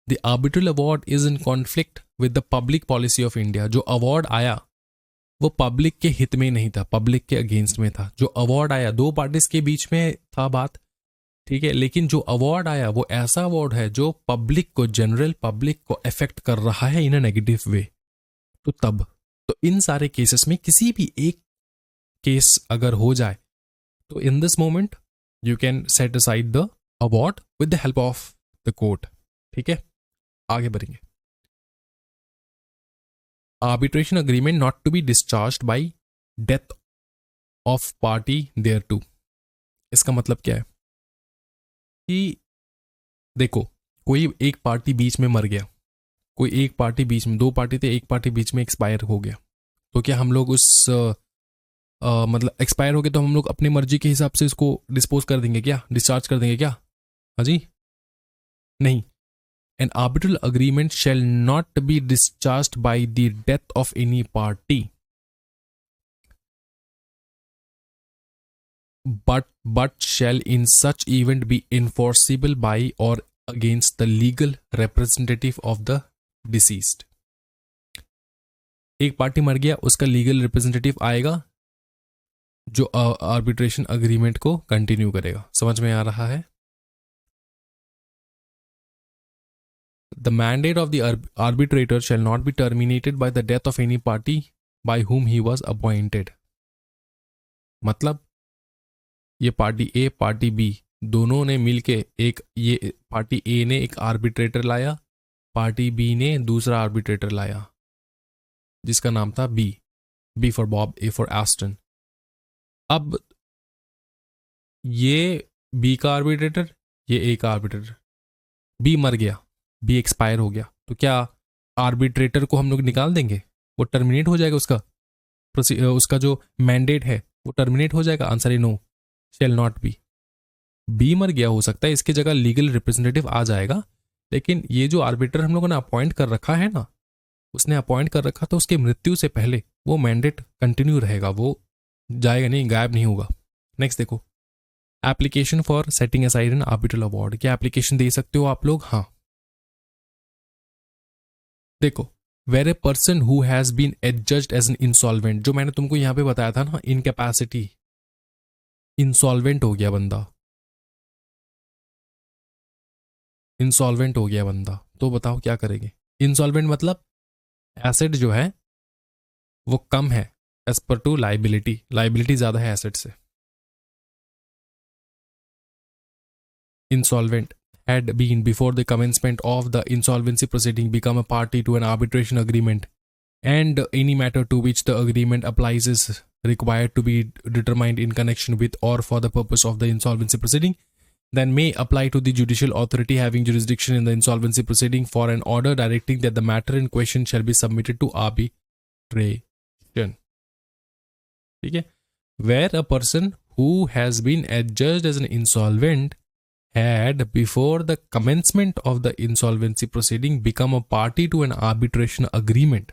the arbitral award is in conflict with the public policy of India, जो अवार्ड आया वो पब्लिक के हित में नहीं था, पब्लिक के अगेंस्ट में था। जो अवार्ड आया, दो पार्टीज के बीच में था बात, ठीक है, लेकिन जो अवार्ड आया वो ऐसा अवार्ड है जो पब्लिक को, जनरल पब्लिक को अफेक्ट कर रहा है इन अ नेगेटिव वे, तो तब, तो इन सारे केसेस में किसी भी एक केस अगर हो जाए तो in this moment you can set aside the award with the help of the court, ठीक है। आगे बढ़ेंगे। Arbitration agreement not to be discharged by death of party thereto. इसका मतलब क्या है कि देखो, कोई एक पार्टी बीच में मर गया, कोई एक पार्टी बीच में, दो पार्टी थे, एक पार्टी बीच में एक्सपायर हो गया, तो क्या हम लोग उस मतलब एक्सपायर हो गए तो हम लोग अपनी मर्जी के हिसाब से इसको डिस्पोज कर देंगे क्या, डिस्चार्ज कर देंगे क्या? हाँ जी, नहीं। An arbitral agreement shall not be discharged by the death of any party but shall in such event be enforceable by or against the legal representative of the deceased। एक पार्टी मर गया, उसका लीगल रिप्रेजेंटेटिव आएगा जो arbitration agreement को continue करेगा। समझ में आ रहा है? The mandate of the arbitrator shall not be terminated by the death of any party by whom he was appointed। मतलब ये पार्टी ए पार्टी बी दोनों ने मिलके एक, ये पार्टी ए ने एक आर्बिट्रेटर लाया, पार्टी बी ने दूसरा आर्बिट्रेटर लाया जिसका नाम था B for Bob, A for Aston. अब ये बी का आर्बिट्रेटर, ये ए का आर्बिट्रेटर, बी मर गया, बी एक्सपायर हो गया, तो क्या आर्बिट्रेटर को हम लोग निकाल देंगे? वो टर्मिनेट हो जाएगा, उसका जो मैंडेट है वो टर्मिनेट हो जाएगा? आंसर है no, shall not be. B मर गया, हो सकता है इसके जगह लीगल रिप्रेजेंटेटिव आ जाएगा, लेकिन ये जो आर्बिट्रेटर हम लोगों ने अपॉइंट कर रखा है ना, उसने अपॉइंट कर रखा तो उसके मृत्यु से पहले वो मैंडेट कंटिन्यू रहेगा, वो जाएगा नहीं, गायब नहीं होगा। नेक्स्ट देखो, application for setting aside an arbitral award. क्या एप्लीकेशन दे सकते हो आप लोग? हाँ, देखो, where a person who has been adjudged as an insolvent, जो मैंने तुमको यहां पे बताया था ना, इनकैपेसिटी, इंसॉल्वेंट हो गया बंदा, इंसॉल्वेंट हो गया बंदा, तो बताओ क्या करेंगे? इंसॉल्वेंट मतलब एसेट जो है वो कम है एज पर टू लाइबिलिटी, लाइबिलिटी ज्यादा है एसेट से। Insolvent had been before the commencement of the insolvency proceeding become a party to an arbitration agreement, and any matter to which the agreement applies is required to be determined in connection with or for the purpose of the insolvency proceeding, then may apply to the judicial authority having jurisdiction in the insolvency proceeding for an order directing that the matter in question shall be submitted to arbitration। ठीक है, where a person who has been adjudged as an insolvent had before the commencement of the insolvency proceeding become a party to an arbitration agreement।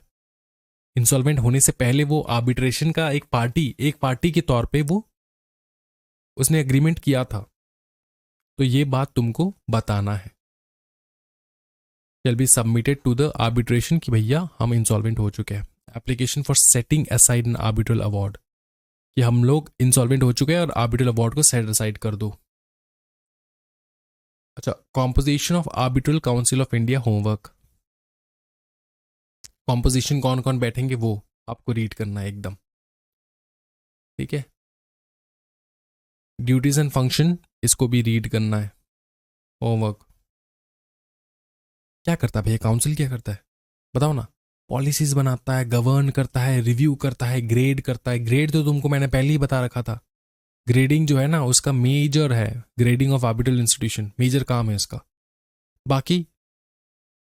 Insolvent होने से पहले वो arbitration का एक party के तौर पे वो उसने एग्रीमेंट किया था, तो ये बात तुमको बताना है। shall be submitted to the arbitration कि भैया हम इंसॉल्वेंट हो चुके हैं। Application for setting aside an arbitral award, कि हम लोग इंसॉल्वेंट हो चुके हैं और आर्बिट्रल अवार्ड को सेट असाइड कर दो। अच्छा, composition of arbitral council of India homework. Composition कौन कौन बैठेंगे वो आपको रीड करना है एकदम, ठीक है। ड्यूटीज एंड फंक्शन, इसको भी रीड करना है होमवर्क। क्या करता है भैया काउंसिल, क्या करता है बताओ ना? पॉलिसीज बनाता है, गवर्न करता है, रिव्यू करता है, ग्रेड करता है। ग्रेड तो तुमको मैंने पहले ही बता रखा था, ग्रेडिंग जो है ना उसका मेजर है, grading of arbitral institution major काम है इसका। बाकी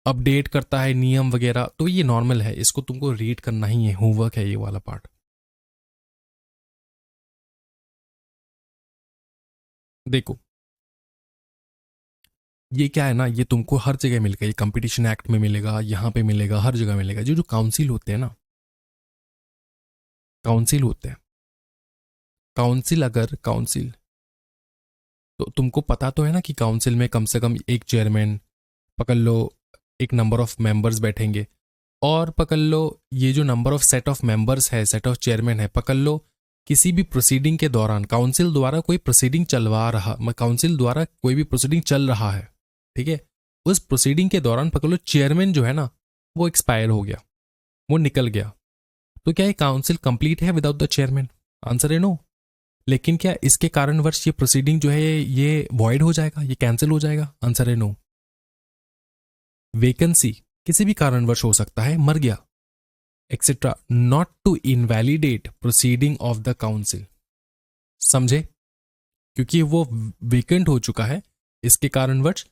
अपडेट करता है नियम वगैरह, तो ये नॉर्मल है, इसको तुमको रीड करना ही है, होमवर्क है ये वाला पार्ट। देखो ये क्या है ना, ये तुमको हर जगह मिलेगा, ये कंपटीशन एक्ट में मिलेगा, यहां पे मिलेगा, हर जगह मिलेगा। जो जो काउंसिल होते हैं ना, काउंसिल होते हैं, काउंसिल तो तुमको पता तो है ना कि काउंसिल में कम से कम एक चेयरमैन पकड़ लो, एक नंबर ऑफ मेंबर्स बैठेंगे, और पकड़ लो ये जो number of set of members है, सेट ऑफ चेयरमैन है, पकड़ लो किसी भी प्रोसीडिंग के दौरान काउंसिल द्वारा कोई प्रोसीडिंग काउंसिल द्वारा कोई भी प्रोसीडिंग चल रहा है, ठीक है, उस प्रोसीडिंग के दौरान पकड़ लो चेयरमैन जो है ना वो एक्सपायर हो गया, वो निकल गया, तो क्या ये काउंसिल कंप्लीट है विदाउट द चेयरमैन? आंसर है नो। लेकिन क्या इसके कारणवश ये प्रोसीडिंग जो है ये वॉइड हो जाएगा, ये कैंसिल हो जाएगा? आंसर है नो। वेकेंसी किसी भी कारणवश हो सकता है, मर गया, etcetera not to invalidate proceeding of the council. समझे? क्योंकि वो वेकेंट हो चुका है, इसके कारणवश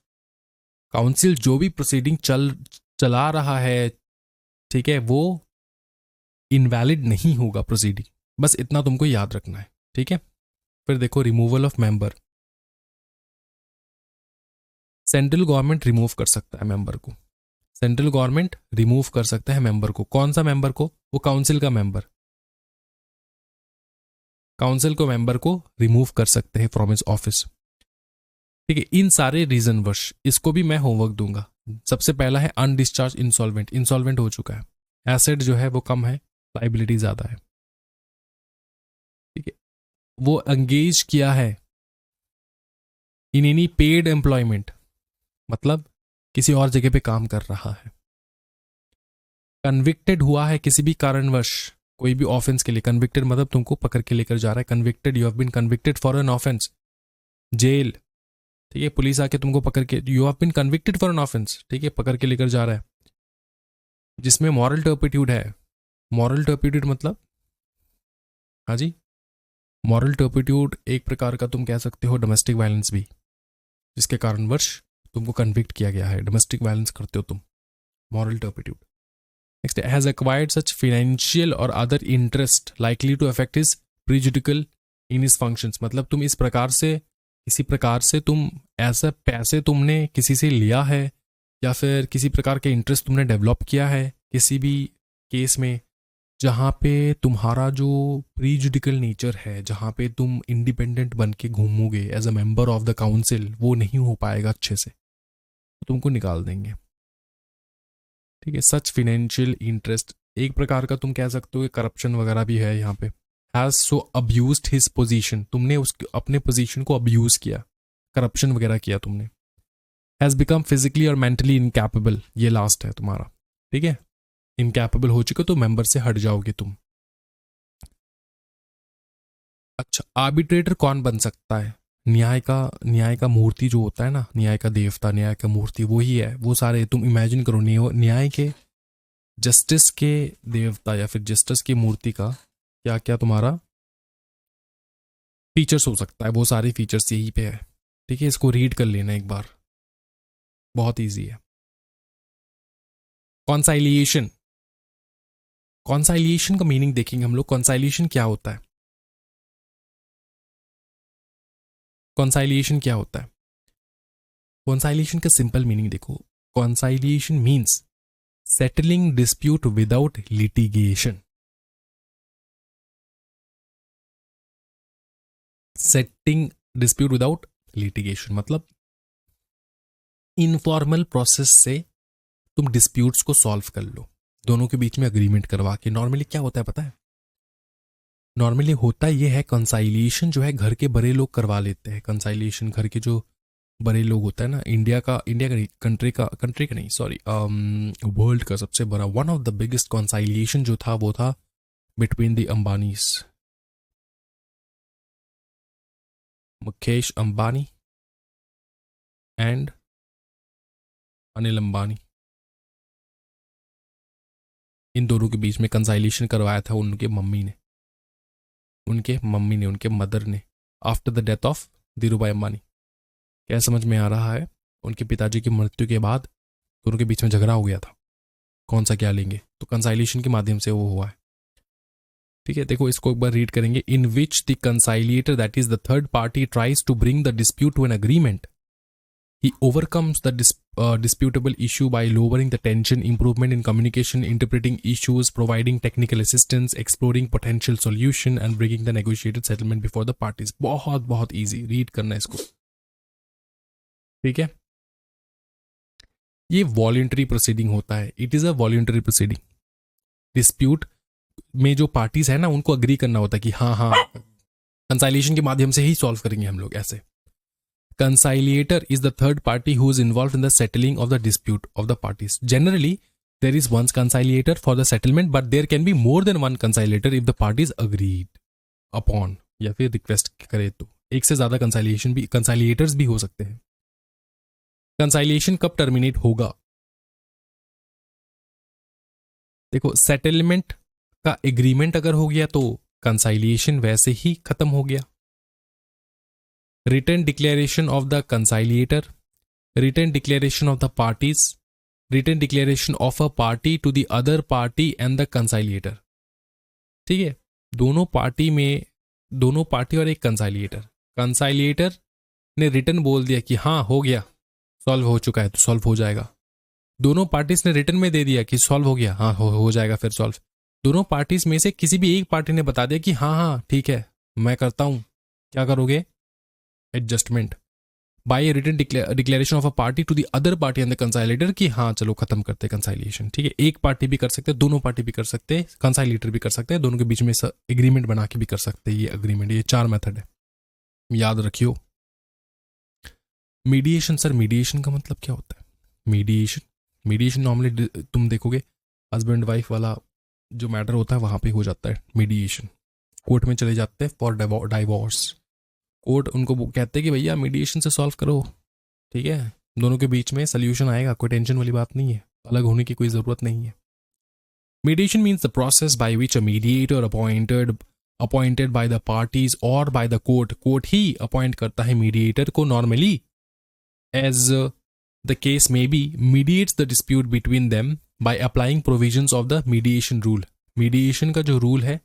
काउंसिल जो भी प्रोसीडिंग चला रहा है, ठीक है, वो इनवैलिड नहीं होगा प्रोसीडिंग। बस इतना तुमको याद रखना है, ठीक है। फिर देखो removal of member. Central government remove कर सकता है मेंबर को, सेंट्रल गवर्नमेंट रिमूव कर सकता है मेंबर को। कौन सा मेंबर को? वो काउंसिल का मेंबर, काउंसिल को मेंबर को रिमूव कर सकते हैं फ्रॉम हिज ऑफिस, ठीक है। इन सारे रीजन वश इसको भी मैं होमवर्क दूंगा। सबसे पहला है अनडिस्चार्ज इंसॉल्वेंट, इंसॉल्वेंट हो चुका है, एसेट जो है वो कम है, लाइबिलिटी ज्यादा है, ठीक है। वो एंगेज किया है इन एनी पेड एम्प्लॉयमेंट, मतलब किसी और जगह पे काम कर रहा है। कन्विक्टेड हुआ है किसी भी कारणवश कोई भी ऑफेंस के लिए, कन्विक्टेड मतलब तुमको पकड़ के लेकर जा रहा है, convicted, you have been convicted for an offence, jail, ठीक है। पुलिस आके तुमको पकड़ के, you have been convicted for an offence, ठीक है, पकड़ के लेकर जा रहा है, जिसमें मॉरल टर्पिट्यूड है। मॉरल टर्पिट्यूड मतलब, हाँ जी, मॉरल टर्पिट्यूड एक प्रकार का तुम कह सकते हो डोमेस्टिक वायलेंस भी, जिसके कारणवश तुमको कन्विक्ट किया गया है, डोमेस्टिक वायलेंस करते हो तुम, moral turpitude. Next, has acquired such financial or other interest likely to affect his prejudicial in his functions, मतलब तुम इस प्रकार से, किसी प्रकार से तुम ऐसा पैसे तुमने किसी से लिया है, या फिर किसी प्रकार के इंटरेस्ट तुमने डेवलप किया है किसी भी केस में, जहाँ पे तुम्हारा जो प्रीजुडिकल नेचर है, जहाँ पे तुम इंडिपेंडेंट बन के घूमोगे as a member of the council, वो नहीं हो पाएगा अच्छे से, तो तुमको निकाल देंगे, ठीक है। सच फाइनेंशियल इंटरेस्ट एक प्रकार का तुम कह सकते हो करप्शन वगैरह भी है यहाँ पे। Has so abused his position, तुमने उसके अपने पोजीशन को अब्यूज किया, करप्शन वगैरह किया तुमने। हैज बिकम फिजिकली और मेंटली इनकैपेबल, ये लास्ट है तुम्हारा, ठीक है। इनकैपेबल हो चुके तो मेंबर से हट जाओगे तुम। अच्छा, आर्बिट्रेटर कौन बन सकता है? न्याय का मूर्ति जो होता है ना, न्याय का देवता, न्याय का मूर्ति वही है। वो सारे तुम इमेजिन करो, न्याय के, जस्टिस के देवता या फिर जस्टिस की मूर्ति का क्या क्या तुम्हारा फीचर्स हो सकता है, वो सारे फीचर्स यही पे है, ठीक है। इसको रीड कर लेना एक बार, बहुत ईजी है। कॉन्साइलिएशन, कॉन्साइलिएशन का मीनिंग देखेंगे हम लोग। कॉन्साइलिएशन क्या होता है? कॉन्साइलिएशन क्या होता है? कॉन्साइलिएशन का सिंपल मीनिंग देखो, conciliation means settling dispute without litigation. Setting dispute without litigation मतलब इनफॉर्मल प्रोसेस से तुम डिस्प्यूट्स को सॉल्व कर लो, दोनों के बीच में अग्रीमेंट करवा के। नॉर्मली क्या होता है पता है? नॉर्मली होता यह है, कंसाइलिएशन जो है घर के बड़े लोग करवा लेते हैं। कंसाइलिएशन घर के जो बड़े लोग होता है ना, इंडिया का नहीं, कंट्री का नहीं, सॉरी, वर्ल्ड का सबसे बड़ा, one of the biggest conciliation जो था वो था between the Ambanis, Mukesh Ambani and Anil Ambani. इन दोनों के बीच में कंसाइलेशन करवाया था उनके मम्मी ने, उनके मदर ने, after the death of Dhirubhai Ambani. क्या समझ में आ रहा है? उनके पिताजी की मृत्यु के बाद दोनों के बीच में झगड़ा हो गया था, कौन सा क्या लेंगे, तो कंसाइलेशन के माध्यम से वो हुआ है, ठीक है। देखो इसको एक बार रीड करेंगे। In which the conciliator, that is the third party, tries to bring the dispute to an agreement. He overcomes the disputable issue by lowering the tension, improvement in communication, interpreting issues, providing technical assistance, exploring potential solution, and bringing the negotiated settlement before the parties. बहुत बहुत easy, read करना इसको, ठीक है। ये voluntary proceeding होता है, it is a voluntary proceeding. Dispute में जो parties है ना, उनको agree करना होता है कि हाँ conciliation के माध्यम से ही solve करेंगे हम लोग, ऐसे। Conciliator is the third party who is involved in the settling of the dispute of the parties. Generally, there is one conciliator for the settlement, but there can be more than one conciliator if the parties agreed upon, या फिर request करे तो एक से ज्यादा conciliators भी हो सकते हैं। कंसाइलिएशन कब टर्मिनेट होगा? देखो सेटलमेंट का एग्रीमेंट अगर हो गया तो कंसाइलिएशन वैसे ही खत्म हो गया। Written declaration of the conciliator, written declaration of the parties, written declaration of a party to the other party and the conciliator. ठीक है, दोनों पार्टी और एक कंसाइलिएटर, कंसाइलिएटर ने रिटन बोल दिया कि हाँ हो गया, सॉल्व हो चुका है तो सॉल्व हो जाएगा। दोनों पार्टीज ने रिटन में दे दिया कि सॉल्व हो गया, हाँ हो जाएगा फिर सॉल्व। दोनों पार्टीज में से किसी भी एक पार्टी ने बता दिया कि हाँ हाँ ठीक है मैं करता हूं, क्या करोगे? Adjustment by written declaration of a party to the other party and the conciliator कि हाँ चलो खत्म करते हैं कंसाइलिएशन। ठीक है, एक पार्टी भी कर सकते हैं, दोनों पार्टी भी कर सकते हैं, कंसाइलेटर भी कर सकते हैं, दोनों के बीच में एग्रीमेंट बना के भी कर सकते हैं। ये एग्रीमेंट, ये 4 मेथड है, याद रखियो। मीडिएशन, सर मीडिएशन का मतलब क्या होता है? मीडिएशन नॉर्मली तुम देखोगे हस्बैंड वाइफ वाला जो मैटर होता है वहां पे हो जाता है मीडिएशन। कोर्ट में चले जाते हैं फॉर डाइवोर्स, कोर्ट उनको कहते हैं कि भैया मीडिएशन से सॉल्व करो। ठीक है, दोनों के बीच में सोल्यूशन आएगा, कोई टेंशन वाली बात नहीं है, अलग होने की कोई जरूरत नहीं है। Mediation means the process by which a mediator appointed by the parties or by the court ही अपॉइंट करता है मीडिएटर को, normally as the case may be, mediates the dispute between them by applying provisions of the mediation rule। mediation का जो rule है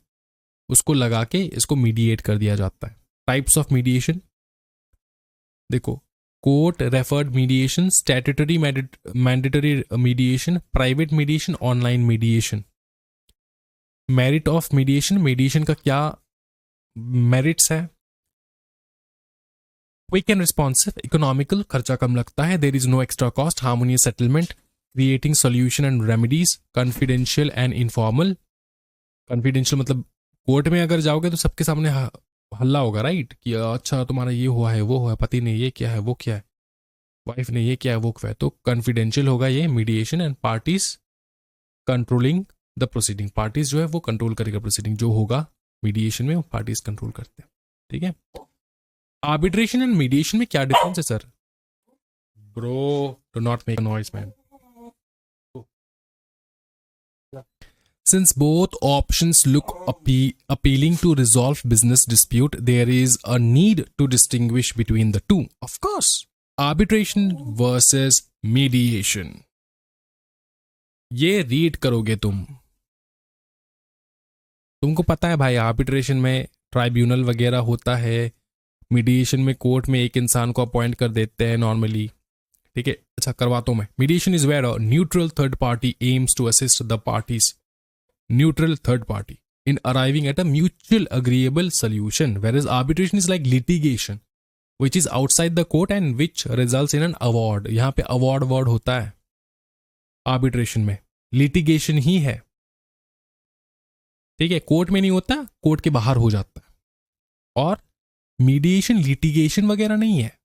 उसको लगा के इसको मीडिएट कर दिया जाता है। टाइप्स ऑफ मीडिएशन देखो, court referred mediation, statutory mandatory mediation, private mediation, online mediation. Merit of mediation, mediation का क्या मेरिट्स है? क्विक एंड रिस्पॉन्सिव, इकोनॉमिकल, खर्चा कम लगता है, there is no extra cost, harmonious settlement, creating solution and remedies, confidential and informal. Confidential मतलब court में अगर जाओगे तो सबके सामने हल्ला होगा, राइट, कि अच्छा तुम्हारा ये हुआ है वो हुआ है, पति ने ये किया है वो किया है, वाइफ ने ये किया है वो किया है, तो कॉन्फिडेंशियल होगा ये mediation. And parties controlling the proceeding, parties जो है वो कंट्रोल करेगा प्रोसीडिंग, जो होगा मीडिएशन में वो पार्टीज कंट्रोल करते हैं। ठीक है, आर्बिट्रेशन एंड मीडिएशन में क्या डिफरेंस है sir? Bro do not make noise man. Since both options look appealing to resolve business dispute, there is a need to distinguish between the two. Of course, arbitration versus mediation. ये read करोगे तुमको पता है भाई, arbitration में tribunal वगैरह होता है, मीडिएशन में कोर्ट में एक इंसान को अपॉइंट कर देते हैं नॉर्मली। ठीक है, अच्छा करवाता हूं मैं। Mediation is where a neutral third party aims to assist the parties, neutral third party, in arriving at a mutual agreeable solution, whereas arbitration is like litigation which is outside the court and which results in an award। यहां पे award होता है arbitration में, litigation ही है। ठीक है, court में नहीं होता, कोर्ट के बाहर हो जाता है। और मीडिएशन लिटिगेशन वगैरह नहीं है।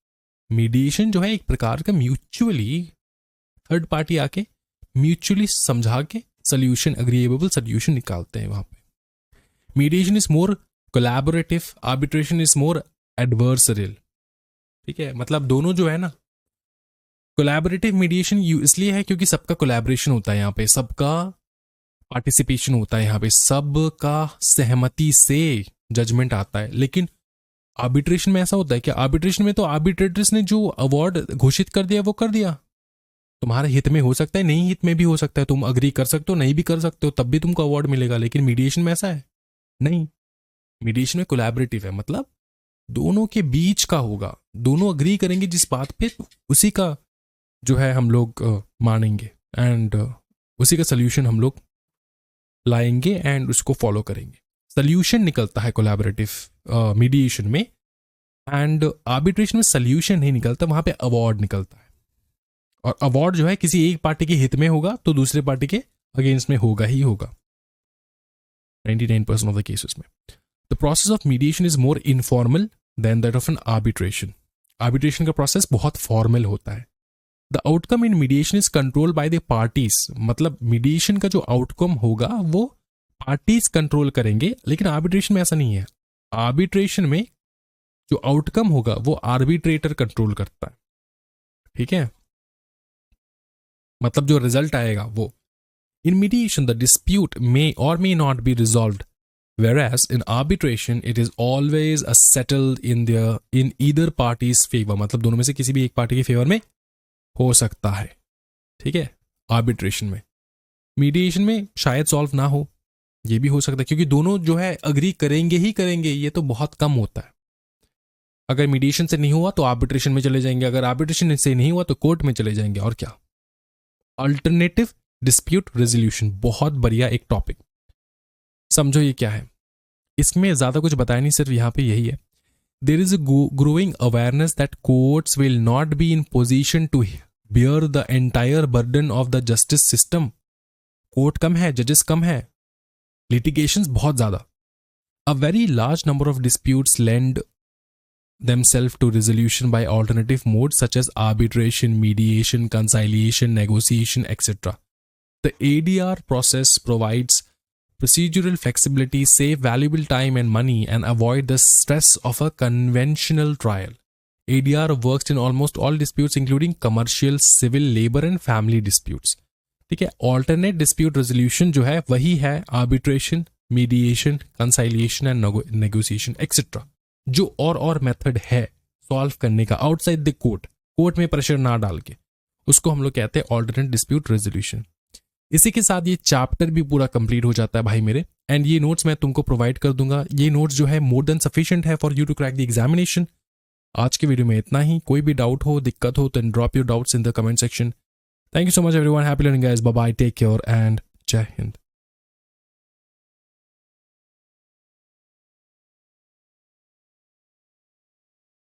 मीडिएशन जो है एक प्रकार का म्यूचुअली थर्ड पार्टी आके म्यूचुअली समझा के सोल्यूशन, अग्रीएबल सोल्यूशन निकालते हैं वहां पे। Mediation is more collaborative, arbitration is more adversarial. ठीक है, मतलब दोनों जो है ना, कोलैबोरेटिव मीडिएशन इसलिए है क्योंकि सबका कोलैबोरेशन होता है यहाँ पे, सबका पार्टिसिपेशन होता है यहाँ पे, सबका सहमति से जजमेंट आता है। लेकिन आर्बिट्रेशन में ऐसा होता है कि आर्बिट्रेशन में तो आर्बिट्रेटर्स ने जो अवार्ड घोषित कर दिया वो कर दिया, तुम्हारे हित में हो सकता है, नहीं हित में भी हो सकता है, तुम अग्री कर सकते हो नहीं भी कर सकते हो, तब भी तुमको अवार्ड मिलेगा। लेकिन मीडिएशन में ऐसा है नहीं, मीडिएशन में कोलैबोरेटिव है, मतलब दोनों के बीच का होगा, दोनों अग्री करेंगे जिस बात पे, उसी का जो है हम लोग मानेंगे एंड उसी का सोल्यूशन हम लोग लाएंगे एंड उसको फॉलो करेंगे। सोल्यूशन निकलता है कोलैबोरेटिव मीडिएशन में, एंड आर्बिट्रेशन में सोल्यूशन नहीं निकलता, वहां पे अवार्ड निकलता है। और अवार्ड जो है किसी एक पार्टी के हित में होगा तो दूसरे पार्टी के अगेंस्ट में होगा ही होगा 99% ऑफ द केसेस में। The process of mediation is more informal than that of an arbitration. Arbitration का प्रोसेस बहुत फॉर्मल होता है। The outcome in mediation is control by the parties, मतलब मीडिएशन का जो आउटकम होगा वो पार्टीज कंट्रोल करेंगे, लेकिन आर्बिट्रेशन में ऐसा नहीं है। आर्बिट्रेशन में जो आउटकम होगा वो आर्बिट्रेटर कंट्रोल करता है। ठीक है, मतलब जो रिजल्ट आएगा वो In mediation, the dispute may or may not be resolved, whereas in arbitration, it is always settled in either party's favor. मतलब दोनों में से किसी भी एक पार्टी के फेवर में हो सकता है, ठीक है, आर्बिट्रेशन में। मीडिएशन में शायद सॉल्व ना हो, ये भी हो सकता है, क्योंकि दोनों जो है अग्री करेंगे ही करेंगे, ये तो बहुत कम होता है। अगर मीडिएशन से नहीं हुआ तो आर्बिट्रेशन में चले जाएंगे, अगर आर्बिट्रेशन से नहीं हुआ तो कोर्ट में चले जाएंगे, और क्या। अल्टरनेटिव डिस्प्यूट रेजोल्यूशन, बहुत बढ़िया एक टॉपिक। समझो ये क्या है, इसमें ज्यादा कुछ बताया नहीं, सिर्फ यहां पे यही है, there is a growing awareness that courts will not be in position to bear the entire burden of the justice system. Court कम है, जजेस कम है, लिटिगेशंस बहुत ज्यादा। A very large number of disputes lend themselves to resolution by alternative modes such as arbitration, mediation, conciliation, negotiation, etc. The ADR process provides procedural flexibility, save valuable time and money, and avoid the stress of a conventional trial. ADR works in almost all disputes including commercial, civil, labor and family disputes. ठीक है, alternate dispute resolution जो है वही है arbitration, mediation, conciliation and negotiation, etc. जो और method है solve करने का आउटसाइड द कोर्ट में प्रेशर ना डाल के, उसको हम लोग कहते हैं ऑल्टरनेट डिस्प्यूट रेजोल्यूशन। इसी के साथ ये चैप्टर भी पूरा कंप्लीट हो जाता है भाई मेरे, एंड ये नोट्स मैं तुमको प्रोवाइड कर दूंगा। ये नोट्स जो है मोर देन सफिशिएंट है for you to crack the examination. आज के वीडियो में इतना ही, कोई भी डाउट हो, दिक्कत हो तो drop your doubts in the comment section. Thank you so much everyone, happy learning guys, bye bye, take care and जय हिंद।